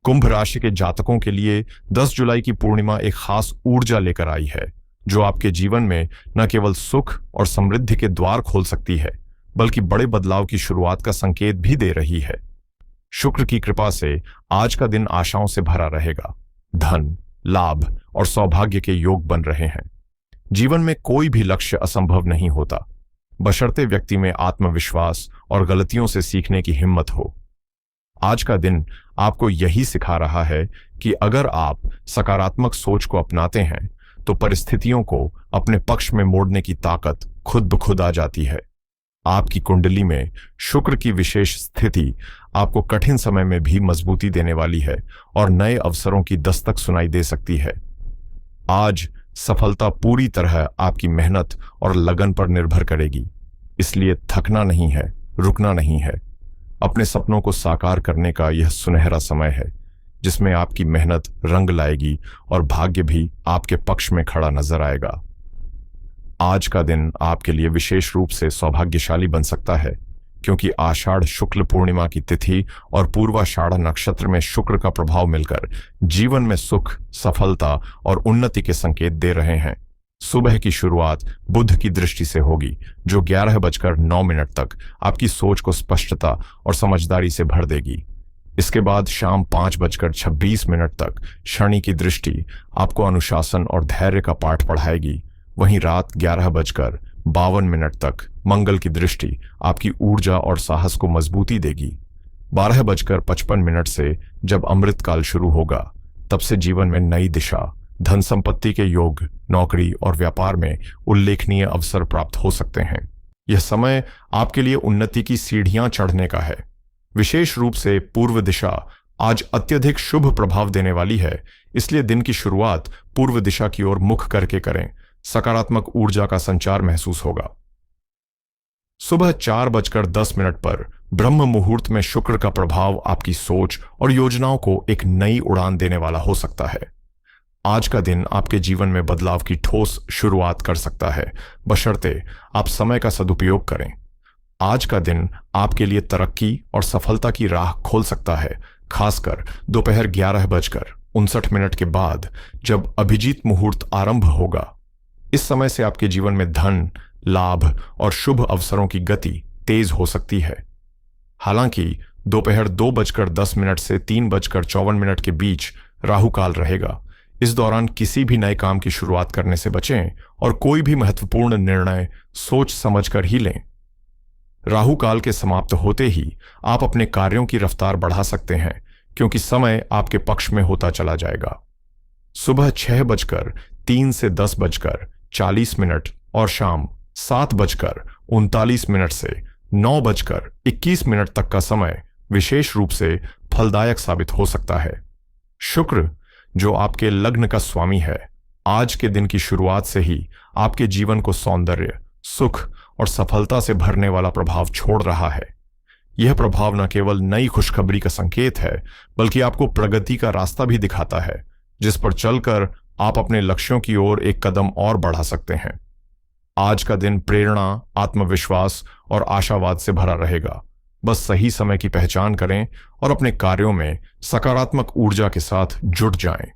कुंभ राशि के जातकों के लिए 10 जुलाई की पूर्णिमा एक खास ऊर्जा लेकर आई है, जो आपके जीवन में न केवल सुख और समृद्धि के द्वार खोल सकती है, बल्कि बड़े बदलाव की शुरुआत का संकेत भी दे रही है। शुक्र की कृपा से आज का दिन आशाओं से भरा रहेगा। धन, लाभ और सौभाग्य के योग बन रहे हैं। जीवन में कोई भी लक्ष्य असंभव नहीं होता, बशर्ते व्यक्ति में आत्मविश्वास और गलतियों से सीखने की हिम्मत हो। आज का दिन आपको यही सिखा रहा है कि अगर आप सकारात्मक सोच को अपनाते हैं तो परिस्थितियों को अपने पक्ष में मोड़ने की ताकत खुद ब खुद आ जाती है। आपकी कुंडली में शुक्र की विशेष स्थिति आपको कठिन समय में भी मजबूती देने वाली है और नए अवसरों की दस्तक सुनाई दे सकती है। आज सफलता पूरी तरह आपकी मेहनत और लगन पर निर्भर करेगी, इसलिए थकना नहीं है, रुकना नहीं है। अपने सपनों को साकार करने का यह सुनहरा समय है, जिसमें आपकी मेहनत रंग लाएगी और भाग्य भी आपके पक्ष में खड़ा नजर आएगा। आज का दिन आपके लिए विशेष रूप से सौभाग्यशाली बन सकता है, क्योंकि आषाढ़ शुक्ल पूर्णिमा की तिथि और पूर्वाषाढ़ नक्षत्र में शुक्र का प्रभाव मिलकर जीवन में सुख, सफलता और उन्नति के संकेत दे रहे हैं। सुबह की शुरुआत बुध की दृष्टि से होगी, जो 11:09 तक आपकी सोच को स्पष्टता और समझदारी से भर देगी। इसके बाद शाम 5:26 तक शनि की दृष्टि आपको अनुशासन और धैर्य का पाठ पढ़ाएगी। वहीं रात 11:52 तक मंगल की दृष्टि आपकी ऊर्जा और साहस को मजबूती देगी। 12:55 से जब अमृतकाल शुरू होगा, तब से जीवन में नई दिशा, धन संपत्ति के योग, नौकरी और व्यापार में उल्लेखनीय अवसर प्राप्त हो सकते हैं। यह समय आपके लिए उन्नति की सीढ़ियां चढ़ने का है। विशेष रूप से पूर्व दिशा आज अत्यधिक शुभ प्रभाव देने वाली है, इसलिए दिन की शुरुआत पूर्व दिशा की ओर मुख करके करें। सकारात्मक ऊर्जा का संचार महसूस होगा। सुबह 4:10 पर ब्रह्म मुहूर्त में शुक्र का प्रभाव आपकी सोच और योजनाओं को एक नई उड़ान देने वाला हो सकता है। आज का दिन आपके जीवन में बदलाव की ठोस शुरुआत कर सकता है, बशर्ते आप समय का सदुपयोग करें। आज का दिन आपके लिए तरक्की और सफलता की राह खोल सकता है, खासकर दोपहर 11:59 के बाद, जब अभिजीत मुहूर्त आरंभ होगा। इस समय से आपके जीवन में धन, लाभ और शुभ अवसरों की गति तेज हो सकती है। हालांकि दोपहर 2:10 से 3:54 के बीच राहु काल रहेगा। इस दौरान किसी भी नए काम की शुरुआत करने से बचें और कोई भी महत्वपूर्ण निर्णय सोच समझकर ही लें। राहु काल के समाप्त होते ही आप अपने कार्यों की रफ्तार बढ़ा सकते हैं, क्योंकि समय आपके पक्ष में होता चला जाएगा। सुबह 6:03 से 10:40 और शाम 7:39 से 9:21 तक का समय विशेष रूप से फलदायक साबित हो सकता है। शुक्र, जो आपके लग्न का स्वामी है, आज के दिन की शुरुआत से ही आपके जीवन को सौंदर्य, सुख और सफलता से भरने वाला प्रभाव छोड़ रहा है। यह प्रभाव न केवल नई खुशखबरी का संकेत है, बल्कि आपको प्रगति का रास्ता भी दिखाता है, जिस पर चलकर आप अपने लक्ष्यों की ओर एक कदम और बढ़ा सकते हैं। आज का दिन प्रेरणा, आत्मविश्वास और आशावाद से भरा रहेगा। बस सही समय की पहचान करें और अपने कार्यों में सकारात्मक ऊर्जा के साथ जुट जाएं।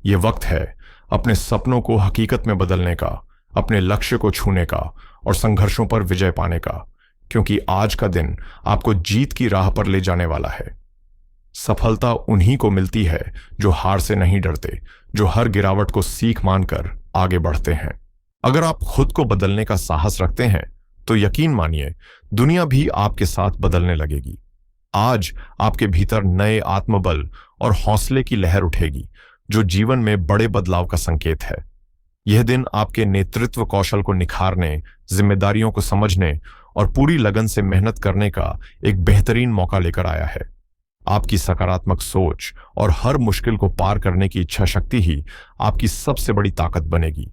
यह वक्त है अपने सपनों को हकीकत में बदलने का, अपने लक्ष्य को छूने का और संघर्षों पर विजय पाने का, क्योंकि आज का दिन आपको जीत की राह पर ले जाने वाला है। सफलता उन्हीं को मिलती है जो हार से नहीं डरते, जो हर गिरावट को सीख मानकर आगे बढ़ते हैं। अगर आप खुद को बदलने का साहस रखते हैं, तो यकीन मानिए दुनिया भी आपके साथ बदलने लगेगी। आज आपके भीतर नए आत्मबल और हौसले की लहर उठेगी, जो जीवन में बड़े बदलाव का संकेत है। यह दिन आपके नेतृत्व कौशल को निखारने, जिम्मेदारियों को समझने और पूरी लगन से मेहनत करने का एक बेहतरीन मौका लेकर आया है। आपकी सकारात्मक सोच और हर मुश्किल को पार करने की इच्छा शक्ति ही आपकी सबसे बड़ी ताकत बनेगी।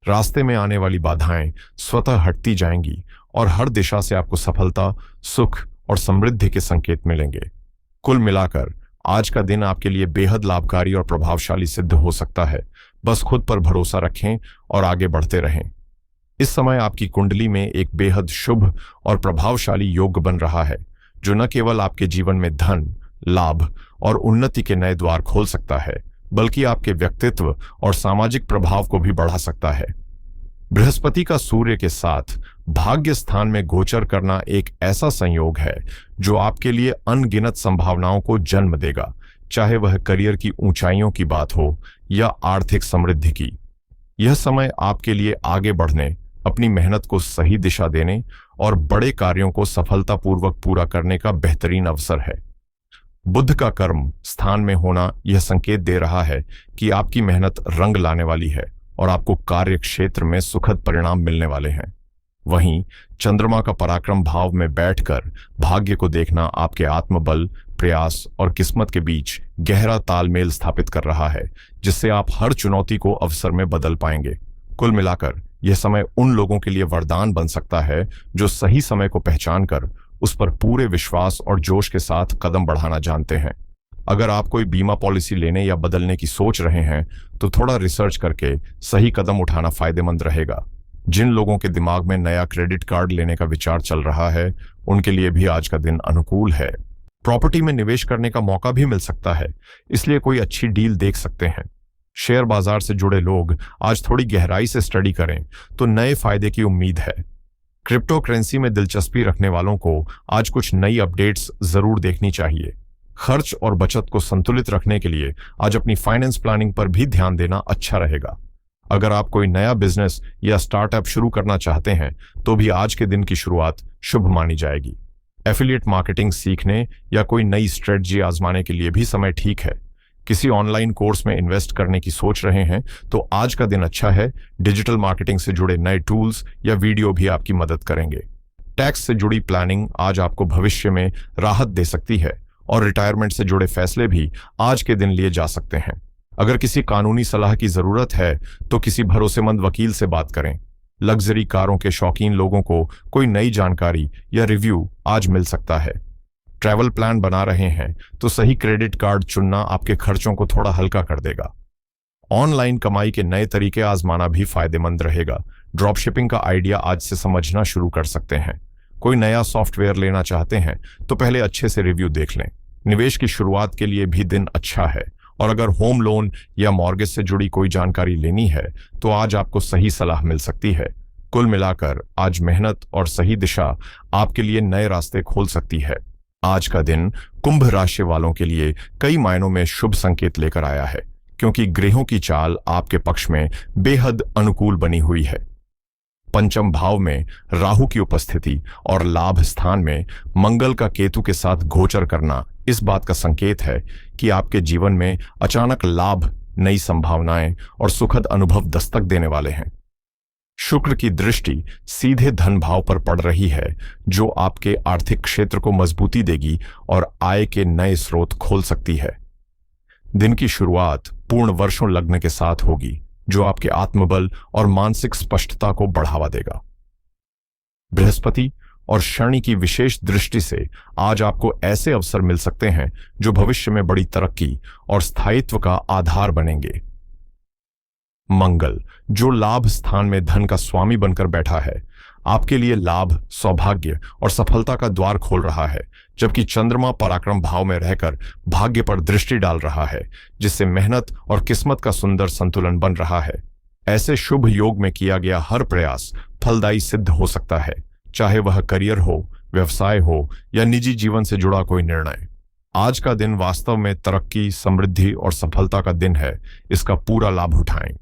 रास्ते में आने वाली बाधाएं स्वतः हटती जाएंगी और हर दिशा से आपको सफलता, सुख और समृद्धि के संकेत मिलेंगे। कुल मिलाकर आज का दिन आपके लिए बेहद लाभकारी और प्रभावशाली सिद्ध हो सकता है। बस खुद पर भरोसा रखें और आगे बढ़ते रहें। इस समय आपकी कुंडली में एक बेहद शुभ और प्रभावशाली योग बन रहा है, जो न केवल आपके जीवन में धन, लाभ और उन्नति के नए द्वार खोल सकता है, बल्कि आपके व्यक्तित्व और सामाजिक प्रभाव को भी बढ़ा सकता है। बृहस्पति का सूर्य के साथ भाग्य स्थान में गोचर करना एक ऐसा संयोग है जो आपके लिए अनगिनत संभावनाओं को जन्म देगा, चाहे वह करियर की ऊंचाइयों की बात हो या आर्थिक समृद्धि की। यह समय आपके लिए आगे बढ़ने, अपनी मेहनत को सही दिशा देने और बड़े कार्यों को सफलतापूर्वक पूरा करने का बेहतरीन अवसर है। बुध का कर्म स्थान में होना यह संकेत दे रहा है कि आपकी मेहनत रंग लाने वाली है और आपको कार्य क्षेत्र में सुखद परिणाम मिलने वाले हैं। वहीं चंद्रमा का पराक्रम भाव में बैठकर भाग्य को देखना आपके आत्मबल, प्रयास और किस्मत के बीच गहरा तालमेल स्थापित कर रहा है, जिससे आप हर चुनौती को अवसर में बदल पाएंगे। कुल मिलाकर यह समय उन लोगों के लिए वरदान बन सकता है जो सही समय को पहचान कर उस पर पूरे विश्वास और जोश के साथ कदम बढ़ाना जानते हैं। अगर आप कोई बीमा पॉलिसी लेने या बदलने की सोच रहे हैं तो थोड़ा रिसर्च करके सही कदम उठाना फायदेमंद रहेगा। जिन लोगों के दिमाग में नया क्रेडिट कार्ड लेने का विचार चल रहा है, उनके लिए भी आज का दिन अनुकूल है। प्रॉपर्टी में निवेश करने का मौका भी मिल सकता है, इसलिए कोई अच्छी डील देख सकते हैं। शेयर बाजार से जुड़े लोग आज थोड़ी गहराई से स्टडी करें तो नए फायदे की उम्मीद है। क्रिप्टो करेंसी में दिलचस्पी रखने वालों को आज कुछ नई अपडेट्स जरूर देखनी चाहिए। खर्च और बचत को संतुलित रखने के लिए आज अपनी फाइनेंस प्लानिंग पर भी ध्यान देना अच्छा रहेगा। अगर आप कोई नया बिजनेस या स्टार्टअप शुरू करना चाहते हैं तो भी आज के दिन की शुरुआत शुभ मानी जाएगी। एफिलिएट मार्केटिंग सीखने या कोई नई स्ट्रेटजी आजमाने के लिए भी समय ठीक है। किसी ऑनलाइन कोर्स में इन्वेस्ट करने की सोच रहे हैं तो आज का दिन अच्छा है। डिजिटल मार्केटिंग से जुड़े नए टूल्स या वीडियो भी आपकी मदद करेंगे। टैक्स से जुड़ी प्लानिंग आज आपको भविष्य में राहत दे सकती है और रिटायरमेंट से जुड़े फैसले भी आज के दिन लिए जा सकते हैं। अगर किसी कानूनी सलाह की जरूरत है तो किसी भरोसेमंद वकील से बात करें। लग्जरी कारों के शौकीन लोगों को कोई नई जानकारी या रिव्यू आज मिल सकता है। ट्रैवल प्लान बना रहे हैं तो सही क्रेडिट कार्ड चुनना आपके खर्चों को थोड़ा हल्का कर देगा। ऑनलाइन कमाई के नए तरीके आजमाना भी फायदेमंद रहेगा। ड्रॉप शिपिंग का आइडिया आज से समझना शुरू कर सकते हैं। कोई नया सॉफ्टवेयर लेना चाहते हैं तो पहले अच्छे से रिव्यू देख लें। निवेश की शुरुआत के लिए भी दिन अच्छा है और अगर होम लोन या मॉर्गेज से जुड़ी कोई जानकारी लेनी है तो आज आपको सही सलाह मिल सकती है। कुल मिलाकर आज मेहनत और सही दिशा आपके लिए नए रास्ते खोल सकती है। आज का दिन कुंभ राशि वालों के लिए कई मायनों में शुभ संकेत लेकर आया है, क्योंकि ग्रहों की चाल आपके पक्ष में बेहद अनुकूल बनी हुई है। पंचम भाव में राहु की उपस्थिति और लाभ स्थान में मंगल का केतु के साथ गोचर करना इस बात का संकेत है कि आपके जीवन में अचानक लाभ, नई संभावनाएं और सुखद अनुभव दस्तक देने वाले हैं। शुक्र की दृष्टि सीधे धन भाव पर पड़ रही है, जो आपके आर्थिक क्षेत्र को मजबूती देगी और आय के नए स्रोत खोल सकती है। दिन की शुरुआत पूर्ण वर्षों लग्न के साथ होगी, जो आपके आत्मबल और मानसिक स्पष्टता को बढ़ावा देगा। बृहस्पति और शनि की विशेष दृष्टि से आज आपको ऐसे अवसर मिल सकते हैं जो भविष्य में बड़ी तरक्की और स्थायित्व का आधार बनेंगे। मंगल, जो लाभ स्थान में धन का स्वामी बनकर बैठा है, आपके लिए लाभ, सौभाग्य और सफलता का द्वार खोल रहा है, जबकि चंद्रमा पराक्रम भाव में रहकर भाग्य पर दृष्टि डाल रहा है, जिससे मेहनत और किस्मत का सुंदर संतुलन बन रहा है। ऐसे शुभ योग में किया गया हर प्रयास फलदायी सिद्ध हो सकता है, चाहे वह करियर हो, व्यवसाय हो या निजी जीवन से जुड़ा कोई निर्णय। आज का दिन वास्तव में तरक्की, समृद्धि और सफलता का दिन है। इसका पूरा लाभ उठाएं।